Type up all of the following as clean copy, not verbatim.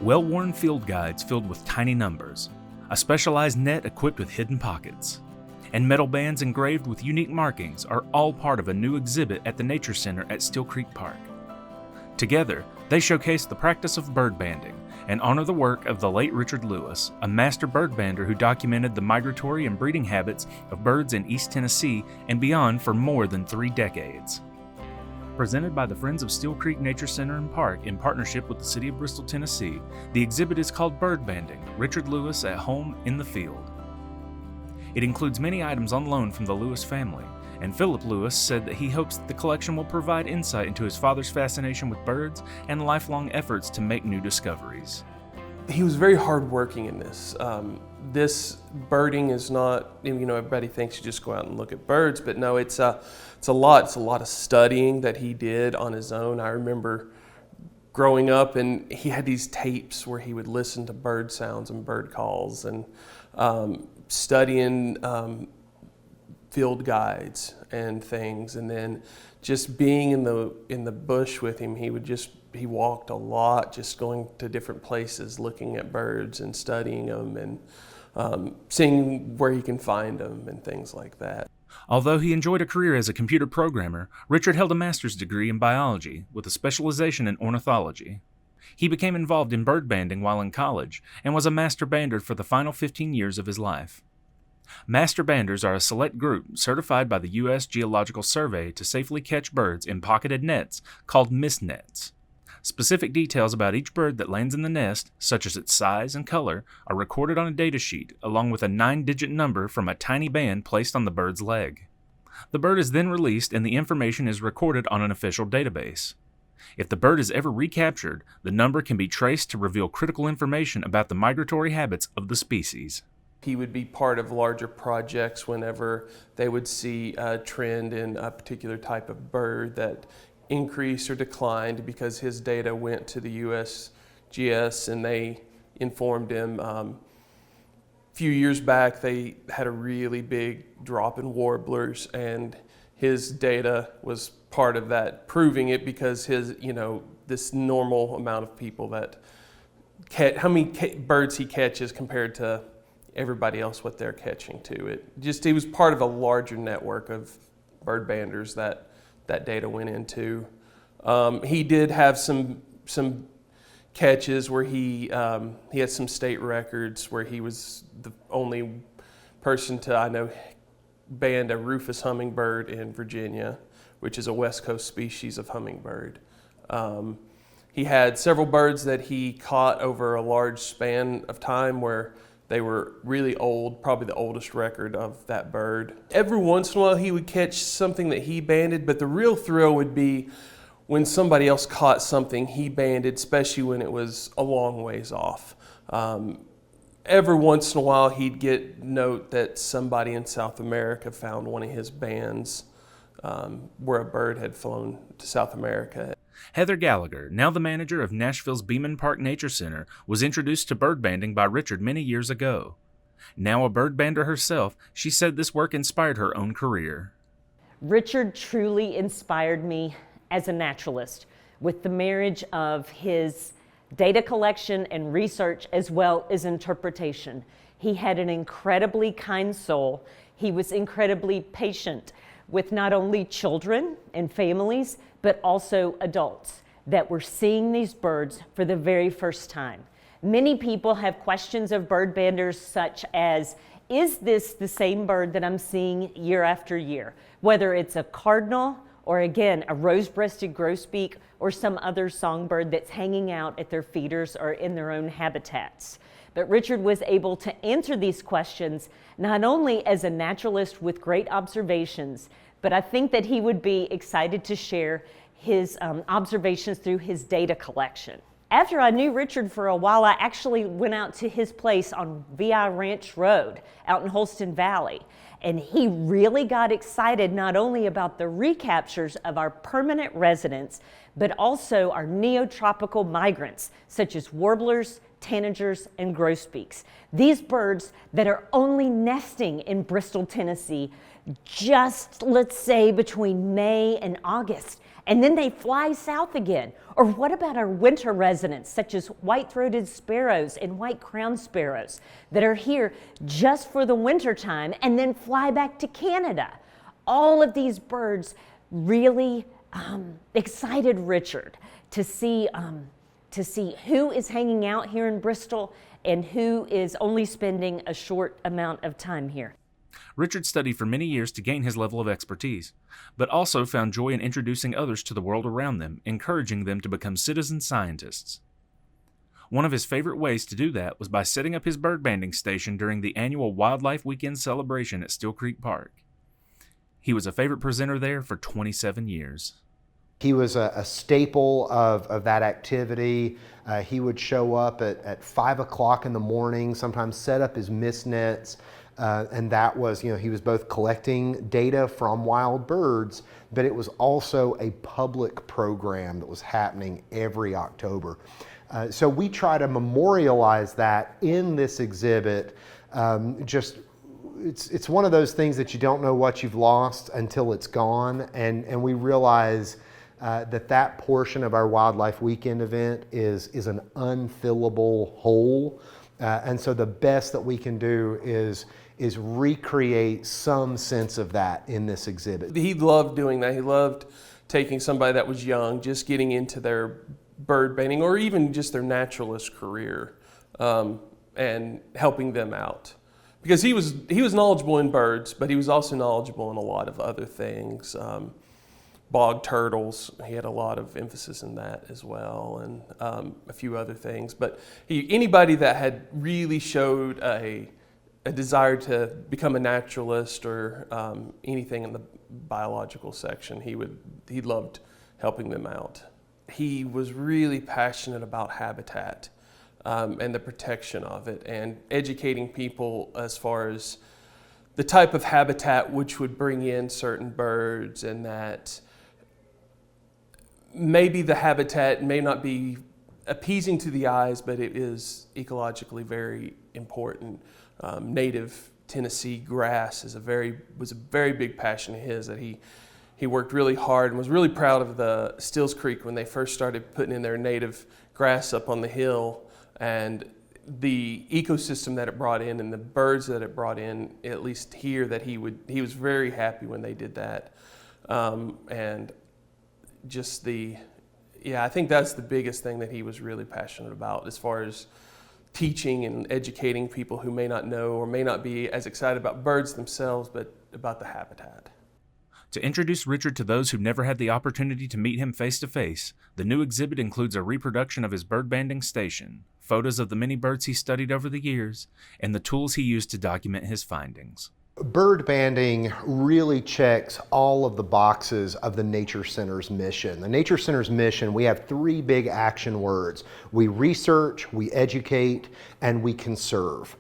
well-worn field guides filled with tiny numbers, a specialized net equipped with hidden pockets, and metal bands engraved with unique markings are all part of a new exhibit at the Nature Center at Steel Creek Park. Together, they showcase the practice of bird banding and honor the work of the late Richard Lewis, a master bird bander who documented the migratory and breeding habits of birds in East Tennessee and beyond for more than 3 decades. Presented by the Friends of Steel Creek Nature Center and Park in partnership with the City of Bristol, Tennessee, the exhibit is called Bird Banding: Richard Lewis at Home in the Field. It includes many items on loan from the Lewis family, and Philip Lewis said that he hopes that the collection will provide insight into his father's fascination with birds and lifelong efforts to make new discoveries. He was very hardworking in this. This birding is not, everybody thinks you just go out and look at birds, but no, it's a lot of studying that he did on his own. I remember growing up and he had these tapes where he would listen to bird sounds and bird calls and studying field guides and things, and then just being in the bush with him, he walked a lot, just going to different places, looking at birds and studying them and seeing where he can find them and things like that. Although he enjoyed a career as a computer programmer, Richard held a master's degree in biology with a specialization in ornithology. He became involved in bird banding while in college and was a master bander for the final 15 years of his life. Master banders are a select group certified by the U.S. Geological Survey to safely catch birds in pocketed nets called mist nets. Specific details about each bird that lands in the nest, such as its size and color, are recorded on a data sheet along with a 9-digit number from a tiny band placed on the bird's leg. The bird is then released and the information is recorded on an official database. If the bird is ever recaptured, the number can be traced to reveal critical information about the migratory habits of the species. He would be part of larger projects whenever they would see a trend in a particular type of bird that increased or declined, because his data went to the USGS and they informed him. A few years back, they had a really big drop in warblers, and his data was part of that, proving it, because this normal amount of people that how many birds he catches compared to everybody else what they're catching too. He was part of a larger network of bird banders that data went into. He did have some catches where he had some state records where he was the only person to, I know, band a rufous hummingbird in Virginia, which is a West Coast species of hummingbird. He had several birds that he caught over a large span of time where they were really old, probably the oldest record of that bird. Every once in a while he would catch something that he banded, but the real thrill would be when somebody else caught something he banded, especially when it was a long ways off. Every once in a while he'd get note that somebody in South America found one of his bands where a bird had flown to South America. Heather Gallagher, now the manager of Nashville's Beeman Park Nature Center, was introduced to bird banding by Richard many years ago. Now a bird bander herself, she said this work inspired her own career. Richard truly inspired me as a naturalist with the marriage of his data collection and research as well as interpretation. He had an incredibly kind soul. He was incredibly patient with not only children and families, but also adults that were seeing these birds for the very first time. Many people have questions of bird banders such as, is this the same bird that I'm seeing year after year? Whether it's a cardinal or again, a rose-breasted grosbeak or some other songbird that's hanging out at their feeders or in their own habitats. But Richard was able to answer these questions not only as a naturalist with great observations, but I think that he would be excited to share his observations through his data collection. After I knew Richard for a while, I actually went out to his place on VI Ranch Road out in Holston Valley. And he really got excited not only about the recaptures of our permanent residents, but also our neotropical migrants, such as warblers, tanagers, and grosbeaks. These birds that are only nesting in Bristol, Tennessee, just, let's say, between May and August, and then they fly south again? Or what about our winter residents, such as white-throated sparrows and white-crowned sparrows, that are here just for the winter time and then fly back to Canada? All of these birds really excited Richard to see who is hanging out here in Bristol and who is only spending a short amount of time here. Richard studied for many years to gain his level of expertise, but also found joy in introducing others to the world around them, encouraging them to become citizen scientists. One of his favorite ways to do that was by setting up his bird banding station during the annual Wildlife Weekend celebration at Still Creek Park. He was a favorite presenter there for 27 years. He was a staple of that activity. He would show up at 5 o'clock in the morning, sometimes set up his mist nets, and that was, he was both collecting data from wild birds, but it was also a public program that was happening every October. So we try to memorialize that in this exhibit. It's one of those things that you don't know what you've lost until it's gone, and we realize that portion of our Wildlife Weekend event is an unfillable hole, and so the best that we can do is recreate some sense of that in this exhibit. He loved doing that. He loved taking somebody that was young, just getting into their bird banding or even just their naturalist career, and helping them out. Because he was knowledgeable in birds, but he was also knowledgeable in a lot of other things. Bog turtles, he had a lot of emphasis in that as well, and a few other things. But anybody that had really showed a desire to become a naturalist or anything in the biological section, he loved helping them out. He was really passionate about habitat and the protection of it, and educating people as far as the type of habitat which would bring in certain birds, and that maybe the habitat may not be appeasing to the eyes, but it is ecologically very important. Native Tennessee grass was a very big passion of his, that he worked really hard and was really proud of the Stills Creek when they first started putting in their native grass up on the hill, and the ecosystem that it brought in and the birds that it brought in, at least here, that he was very happy when they did that. And just I think that's the biggest thing that he was really passionate about, as far as teaching and educating people who may not know or may not be as excited about birds themselves, but about the habitat. To introduce Richard to those who've never had the opportunity to meet him face to face, the new exhibit includes a reproduction of his bird banding station, photos of the many birds he studied over the years, and the tools he used to document his findings. Bird banding really checks all of the boxes of the Nature Center's mission. The Nature Center's mission, we have 3 big action words. We research, we educate, and we conserve.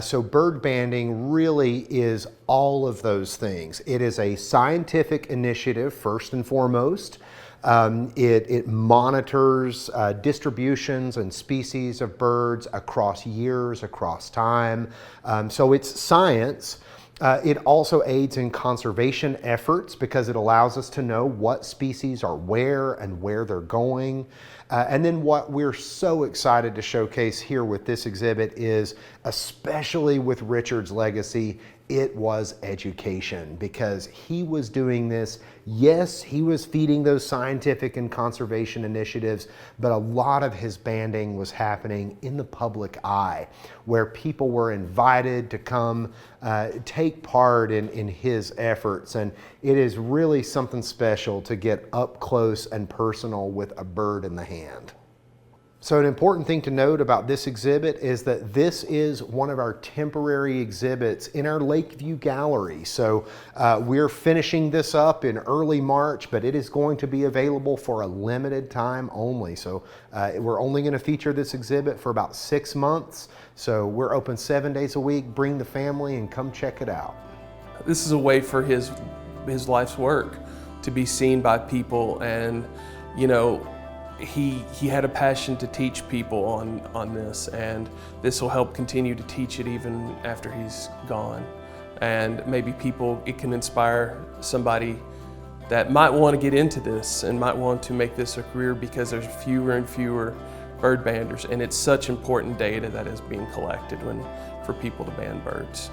So bird banding really is all of those things. It is a scientific initiative, first and foremost. It monitors distributions and species of birds across years, across time. So it's science. It also aids in conservation efforts because it allows us to know what species are where and where they're going. And then what we're so excited to showcase here with this exhibit is, especially with Richard's legacy, it was education, because he was doing this. Yes, he was feeding those scientific and conservation initiatives, but a lot of his banding was happening in the public eye, where people were invited to come take part in his efforts. And it is really something special to get up close and personal with a bird in the hand. So an important thing to note about this exhibit is that this is one of our temporary exhibits in our Lakeview Gallery. So we're finishing this up in early March, but it is going to be available for a limited time only. So we're only going to feature this exhibit for about 6 months. So we're open 7 days a week. Bring the family and come check it out. This is a way for his life's work to be seen by people, and he had a passion to teach people on this, and this will help continue to teach it even after he's gone. and maybe it can inspire somebody that might want to get into this and might want to make this a career, because there's fewer and fewer bird banders, and it's such important data that is being collected for people to band birds.